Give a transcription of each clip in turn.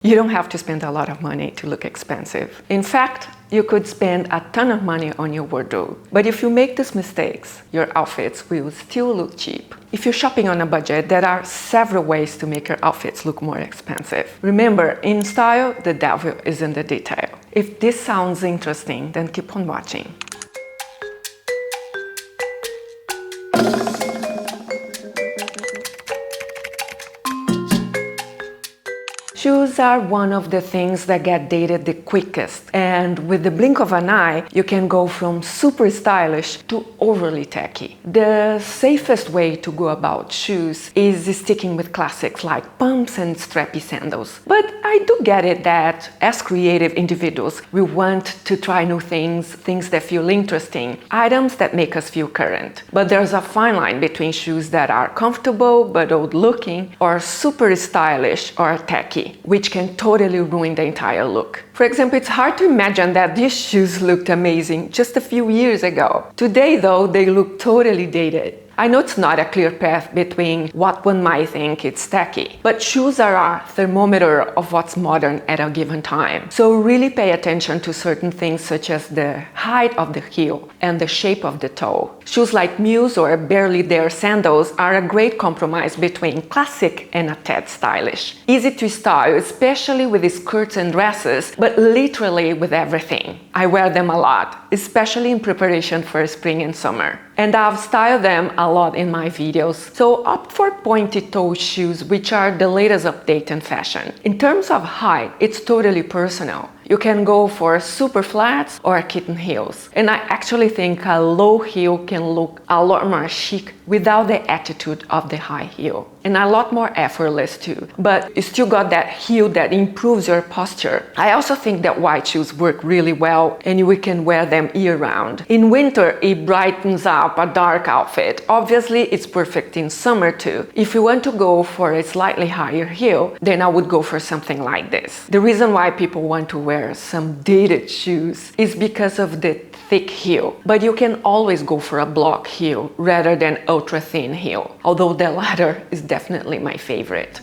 You don't have to spend a lot of money to look expensive. In fact, you could spend a ton of money on your wardrobe. But if you make these mistakes, your outfits will still look cheap. If you're shopping on a budget, there are several ways to make your outfits look more expensive. Remember, in style, the devil is in the detail. If this sounds interesting, then keep on watching. Shoes are one of the things that get dated the quickest, and with the blink of an eye, you can go from super stylish to overly tacky. The safest way to go about shoes is sticking with classics like pumps and strappy sandals. But I do get it that as creative individuals, we want to try new things that feel interesting, items that make us feel current. But there's a fine line between shoes that are comfortable but old-looking, or super stylish or tacky, which can totally ruin the entire look. For example, it's hard to imagine that these shoes looked amazing just a few years ago. Today, though, they look totally dated. I know it's not a clear path between what one might think it's tacky, but shoes are a thermometer of what's modern at a given time. So really pay attention to certain things such as the height of the heel and the shape of the toe. Shoes like Muse or Barely There sandals are a great compromise between classic and a tad stylish. Easy to style, especially with the skirts and dresses, but literally with everything. I wear them a lot, especially in preparation for spring and summer. And I've styled them a lot in my videos, so opt for pointed toe shoes, which are the latest update in fashion. In terms of height, it's totally personal. You can go for super flats or kitten heels. And I actually think a low heel can look a lot more chic without the attitude of the high heel. And a lot more effortless too. But you still got that heel that improves your posture. I also think that white shoes work really well and we can wear them year-round. In winter, it brightens up a dark outfit. Obviously, it's perfect in summer too. If you want to go for a slightly higher heel, then I would go for something like this. The reason why people want to wear some dated shoes is because of the thick heel, but you can always go for a block heel rather than ultra thin heel, although the latter is definitely my favorite.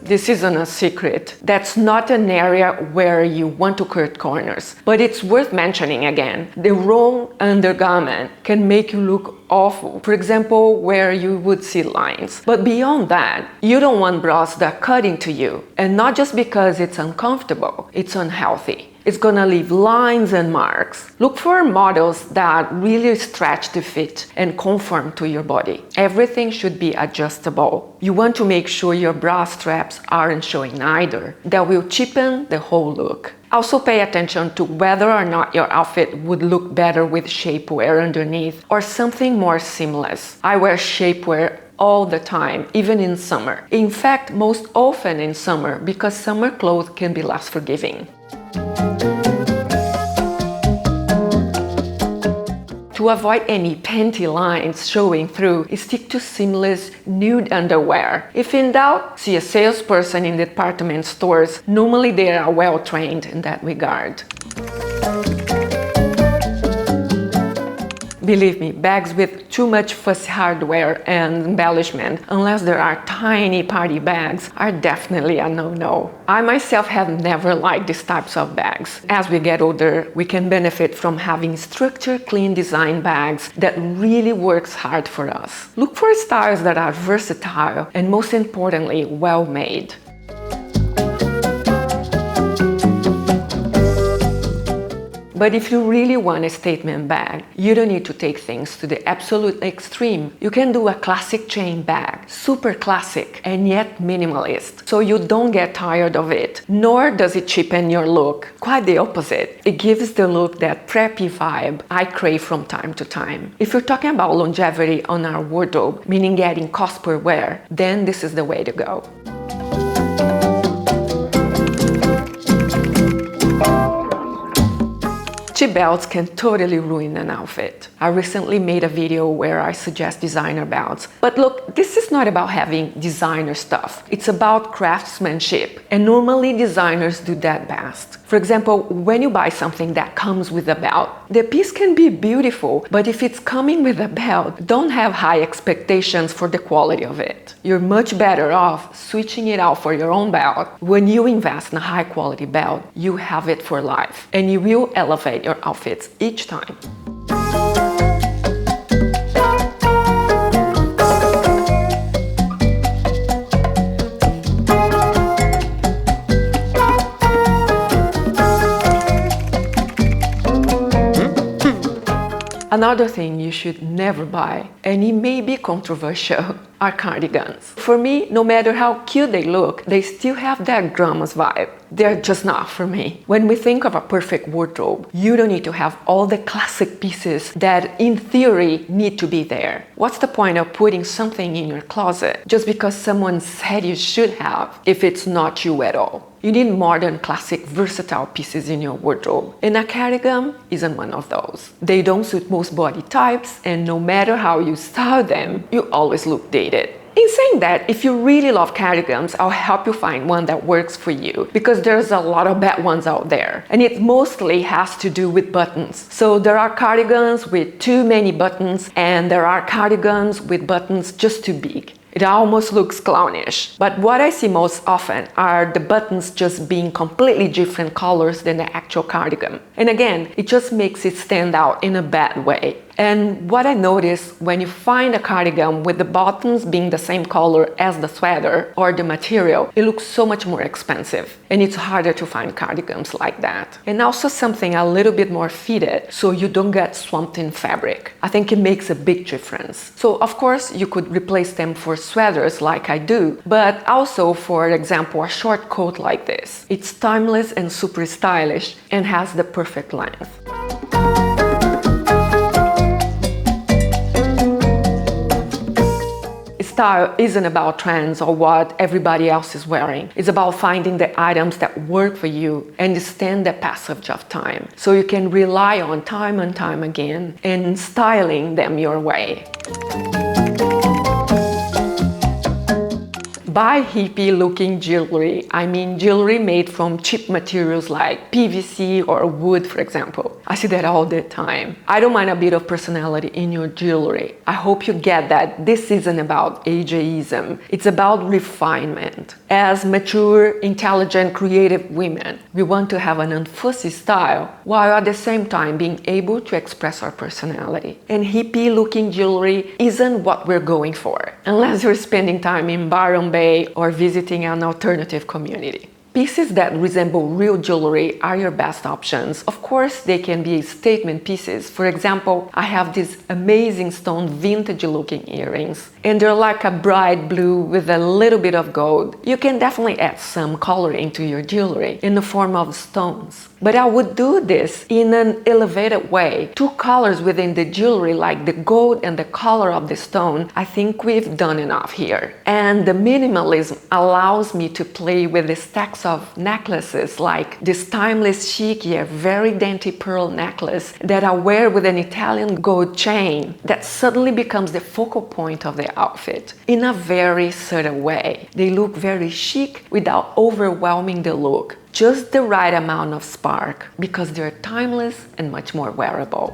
This isn't a secret. That's not an area where you want to cut corners. But it's worth mentioning again. The wrong undergarment can make you look awful. For example, where you would see lines. But beyond that, you don't want bras that cut into you. And not just because it's uncomfortable, it's unhealthy. It's gonna leave lines and marks. Look for models that really stretch the fit and conform to your body. Everything should be adjustable. You want to make sure your bra straps aren't showing either. That will cheapen the whole look. Also pay attention to whether or not your outfit would look better with shapewear underneath or something more seamless. I wear shapewear all the time, even in summer. In fact, most often in summer because summer clothes can be less forgiving. To avoid any panty lines showing through, stick to seamless nude underwear. If in doubt, see a salesperson in department stores. Normally they are well trained in that regard. Believe me, bags with too much fussy hardware and embellishment, unless there are tiny party bags, are definitely a no-no. I myself have never liked these types of bags. As we get older, we can benefit from having structured, clean design bags that really works hard for us. Look for styles that are versatile and, most importantly, well-made. But if you really want a statement bag, you don't need to take things to the absolute extreme. You can do a classic chain bag, super classic and yet minimalist, so you don't get tired of it, nor does it cheapen your look. Quite the opposite. It gives the look that preppy vibe I crave from time to time. If you're talking about longevity on our wardrobe, meaning getting cost per wear, then this is the way to go. Cheap belts can totally ruin an outfit. I recently made a video where I suggest designer belts. But look, this is not about having designer stuff. It's about craftsmanship. And normally designers do that best. For example, when you buy something that comes with a belt, the piece can be beautiful, but if it's coming with a belt, don't have high expectations for the quality of it. You're much better off switching it out for your own belt. When you invest in a high quality belt, you have it for life, and you will elevate your outfits each time. Another thing you should never buy, and it may be controversial, are cardigans. For me, no matter how cute they look, they still have that grandma's vibe. They're just not for me. When we think of a perfect wardrobe, you don't need to have all the classic pieces that in theory need to be there. What's the point of putting something in your closet just because someone said you should have if it's not you at all? You need modern, classic, versatile pieces in your wardrobe, and a cardigan isn't one of those. They don't suit most body types, and no matter how you style them, you always look dated. In saying that, if you really love cardigans, I'll help you find one that works for you, because there's a lot of bad ones out there, and it mostly has to do with buttons. So there are cardigans with too many buttons, and there are cardigans with buttons just too big. It almost looks clownish. But what I see most often are the buttons just being completely different colors than the actual cardigan. And again, it just makes it stand out in a bad way. And what I notice when you find a cardigan with the buttons being the same color as the sweater or the material, it looks so much more expensive. And it's harder to find cardigans like that. And also something a little bit more fitted so you don't get swamped in fabric. I think it makes a big difference. So of course you could replace them for sweaters like I do, but also, for example, a short coat like this. It's timeless and super stylish and has the perfect length. Style isn't about trends or what everybody else is wearing. It's about finding the items that work for you and stand the passage of time, so you can rely on time and time again and styling them your way. Buy hippie-looking jewelry. I mean jewelry made from cheap materials like PVC or wood, for example. I see that all the time. I don't mind a bit of personality in your jewelry. I hope you get that this isn't about ageism. It's about refinement. As mature, intelligent, creative women, we want to have an unfussy style while at the same time being able to express our personality. And hippie-looking jewelry isn't what we're going for, unless you're spending time in Byron Bay or visiting an alternative community. Pieces that resemble real jewelry are your best options. Of course, they can be statement pieces. For example, I have these amazing stone vintage-looking earrings, and they're like a bright blue with a little bit of gold. You can definitely add some color into your jewelry in the form of stones. But I would do this in an elevated way. Two colors within the jewelry, like the gold and the color of the stone, I think we've done enough here. And the minimalism allows me to play with the stacks of necklaces, like this timeless chic yet very dainty pearl necklace that I wear with an Italian gold chain that suddenly becomes the focal point of the outfit in a very subtle way. They look very chic without overwhelming the look. Just the right amount of spark, because they're timeless and much more wearable.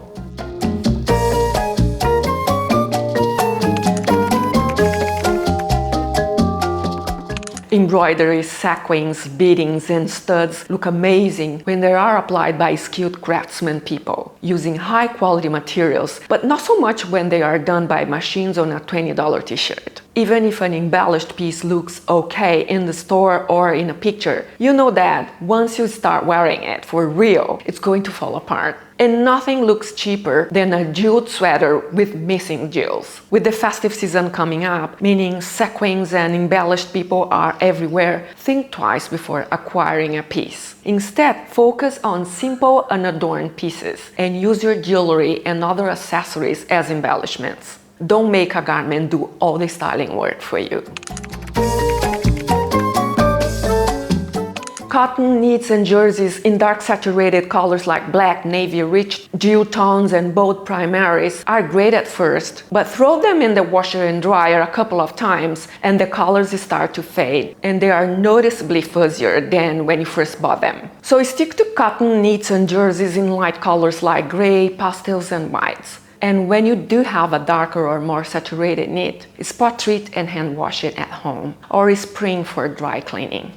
Embroideries, sequins, beadings, and studs look amazing when they are applied by skilled craftsmen people using high-quality materials, but not so much when they are done by machines on a $20 t-shirt. Even if an embellished piece looks okay in the store or in a picture, you know that once you start wearing it for real, it's going to fall apart. And nothing looks cheaper than a jeweled sweater with missing jewels. With the festive season coming up, meaning sequins and embellished people are everywhere, think twice before acquiring a piece. Instead, focus on simple, unadorned pieces and use your jewelry and other accessories as embellishments. Don't make a garment do all the styling work for you. Cotton knits and jerseys in dark saturated colors like black, navy, rich dew tones and bold primaries are great at first, but throw them in the washer and dryer a couple of times and the colors start to fade, and they are noticeably fuzzier than when you first bought them. So stick to cotton knits and jerseys in light colors like gray, pastels and whites. And when you do have a darker or more saturated knit, spot treat and hand wash it at home or spring for dry cleaning.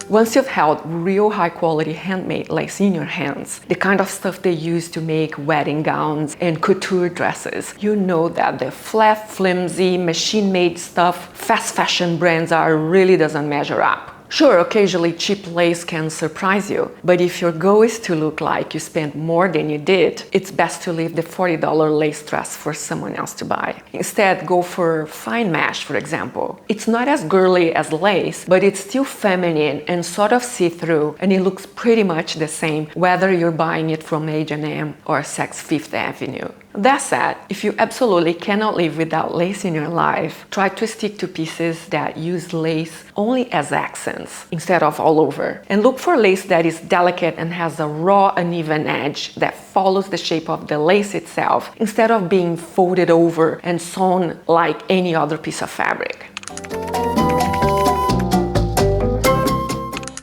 Once you've held real high quality handmade lace in your hands, the kind of stuff they use to make wedding gowns and couture dresses, you know that the flat, flimsy, machine-made stuff fast fashion brands are really doesn't measure up. Sure, occasionally cheap lace can surprise you, but if your goal is to look like you spent more than you did, it's best to leave the $40 lace dress for someone else to buy. Instead, go for fine mesh, for example. It's not as girly as lace, but it's still feminine and sort of see-through, and it looks pretty much the same whether you're buying it from H&M or Saks Fifth Avenue. That said, if you absolutely cannot live without lace in your life, try to stick to pieces that use lace only as accents instead of all over. And look for lace that is delicate and has a raw, uneven edge that follows the shape of the lace itself instead of being folded over and sewn like any other piece of fabric.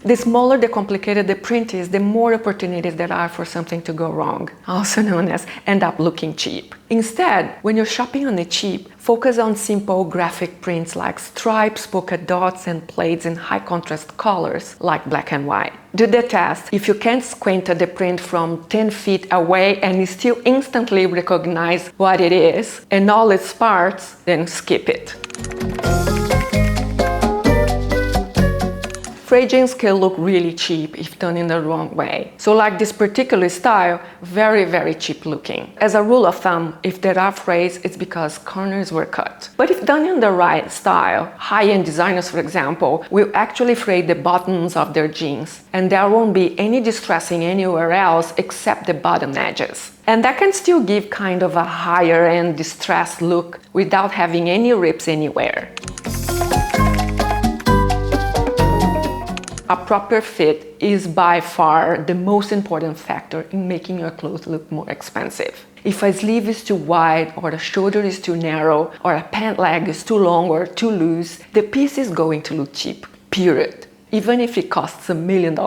The smaller, the complicated the print is, the more opportunities there are for something to go wrong, also known as end up looking cheap. Instead, when you're shopping on the cheap, focus on simple graphic prints like stripes, polka dots, and plaids in high contrast colors like black and white. Do the test. If you can't squint at the print from 10 feet away and you still instantly recognize what it is and all its parts, then skip it. Frayed jeans can look really cheap if done in the wrong way. So like this particular style, very cheap looking. As a rule of thumb, if there are frays, it's because corners were cut. But if done in the right style, high-end designers, for example, will actually fray the buttons of their jeans, and there won't be any distressing anywhere else except the bottom edges. And that can still give kind of a higher-end distressed look without having any rips anywhere. A proper fit is by far the most important factor in making your clothes look more expensive. If a sleeve is too wide, or the shoulder is too narrow, or a pant leg is too long or too loose, the piece is going to look cheap, period. Even if it costs $1 million,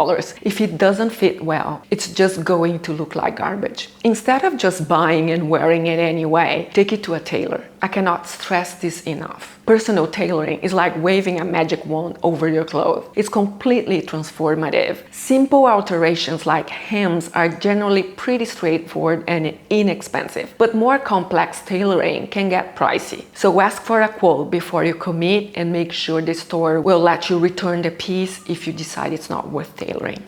if it doesn't fit well, it's just going to look like garbage. Instead of just buying and wearing it anyway, take it to a tailor. I cannot stress this enough. Personal tailoring is like waving a magic wand over your clothes. It's completely transformative. Simple alterations like hems are generally pretty straightforward and inexpensive, but more complex tailoring can get pricey. So ask for a quote before you commit and make sure the store will let you return the piece if you decide it's not worth tailoring.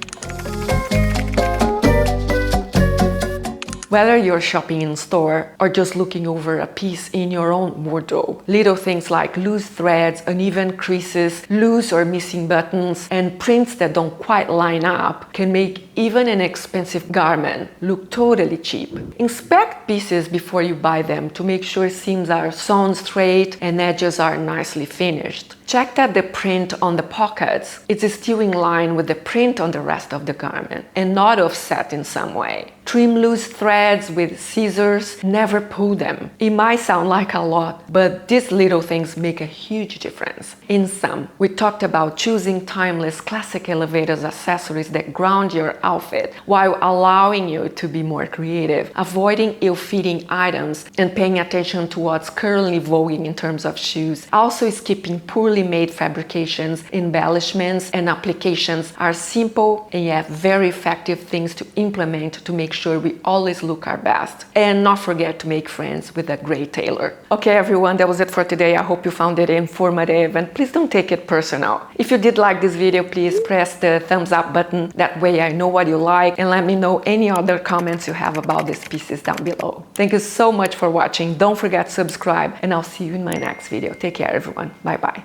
Whether you're shopping in store or just looking over a piece in your own wardrobe, little things like loose threads, uneven creases, loose or missing buttons, and prints that don't quite line up can make even an expensive garment look totally cheap. Inspect pieces before you buy them to make sure seams are sewn straight and edges are nicely finished. Check that the print on the pockets is still in line with the print on the rest of the garment and not offset in some way. Trim loose threads with scissors, never pull them. It might sound like a lot, but these little things make a huge difference. In sum, we talked about choosing timeless classic elevators accessories that ground your outfit while allowing you to be more creative, avoiding ill-fitting items and paying attention to what's currently voguing in terms of shoes. Also skipping poorly made fabrications, embellishments, and applications are simple and yet very effective things to implement to make sure we always look our best. And not forget to make friends with a great tailor. Okay everyone, that was it for today. I hope you found it informative, and please don't take it personal. If you did like this video, please press the thumbs up button. That way I know what you like, and let me know any other comments you have about these pieces down below. Thank you so much for watching. Don't forget to subscribe, and I'll see you in my next video. Take care everyone. Bye bye.